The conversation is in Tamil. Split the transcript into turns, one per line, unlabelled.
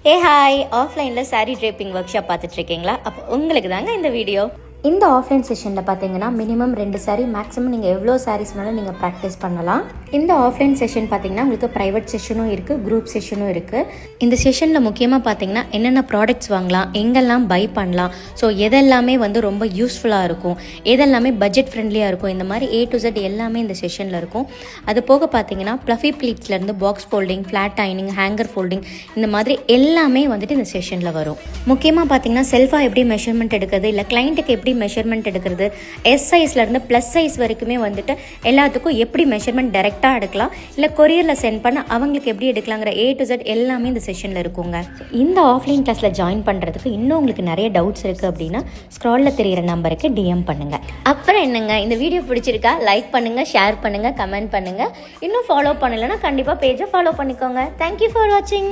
ஹே ஹாய், ஆஃப்லைனில் சாரீ ட்ரேப்பிங் ஒர்க் ஷாப் பார்த்துட்ருக்கீங்களா? அப்போ உங்களுக்கு தாங்க இந்த வீடியோ. இந்த ஆஃப்லைன் செஷனில் பார்த்தீங்கன்னா மினிமம் 2 சாரீ, மேக்ஸிமம் நீங்கள் எவ்வளோ சாரீஸ் வேணாலும் நீங்கள் ப்ராக்டிஸ் பண்ணலாம். இந்த ஆஃப்லைன் செஷன் பார்த்தீங்கன்னா உங்களுக்கு ப்ரைவேட் செஷனும் இருக்குது, குரூப் செஷனும் இருக்குது. இந்த செஷனில் முக்கியமாக பார்த்தீங்கன்னா என்னென்ன ப்ராடக்ட்ஸ் வாங்கலாம், எங்கெல்லாம் பை பண்ணலாம், ஸோ எதெல்லாமே ரொம்ப யூஸ்ஃபுல்லாக இருக்கும், எதெல்லாமே பட்ஜெட் ஃப்ரெண்ட்லியாக இருக்கும், இந்த மாதிரி A to Z எல்லாமே இந்த செஷனில் இருக்கும். அது போக பார்த்தீங்கன்னா ப்ளஃபி ப்ளீட்ஸ்லேருந்து பாக்ஸ் ஃபோல்டிங், ஃப்ளாட் ஐனிங், ஹேங்கர் ஃபோல்டிங், இந்த மாதிரி எல்லாமே இந்த செஷனில் வரும். முக்கியமாக பார்த்தீங்கன்னா செல்ஃபாக எப்படி மெஷர்மெண்ட் எடுக்கிறது, இல்லை கிளைண்ட்டுக்கு எப்படி மெஷர்மெண்ட் எடுக்கிறது, எஸ் சைஸ்லேருந்து ப்ளஸ் சைஸ் வரைக்குமே எல்லாத்துக்கும் எப்படி மெஷர்மெண்ட் டைரெக்டாக எடுக்கலாம், இல்லை கொரியரில் சென்ட் பண்ண அவங்களுக்கு எப்படி எடுக்கலாங்கிற A to Z எல்லாமே இந்த செஷனில் இருக்குங்க. இந்த ஆஃப்லைன் கிளாஸில் ஜாயின் பண்ணுறதுக்கு இன்னும் உங்களுக்கு நிறைய டவுட்ஸ் இருக்குது அப்படின்னா ஸ்க்ராலில் தெரிகிற நம்பருக்கு DM பண்ணுங்கள். அப்புறம் என்னங்க, இந்த வீடியோ பிடிச்சிருக்கா லைக் பண்ணுங்கள், ஷேர் பண்ணுங்கள், கமெண்ட் பண்ணுங்கள். இன்னும் ஃபாலோ பண்ணலைன்னா கண்டிப்பாக பேஜை ஃபாலோ பண்ணிக்கோங்க. தேங்க்யூ ஃபார் வாட்சிங்.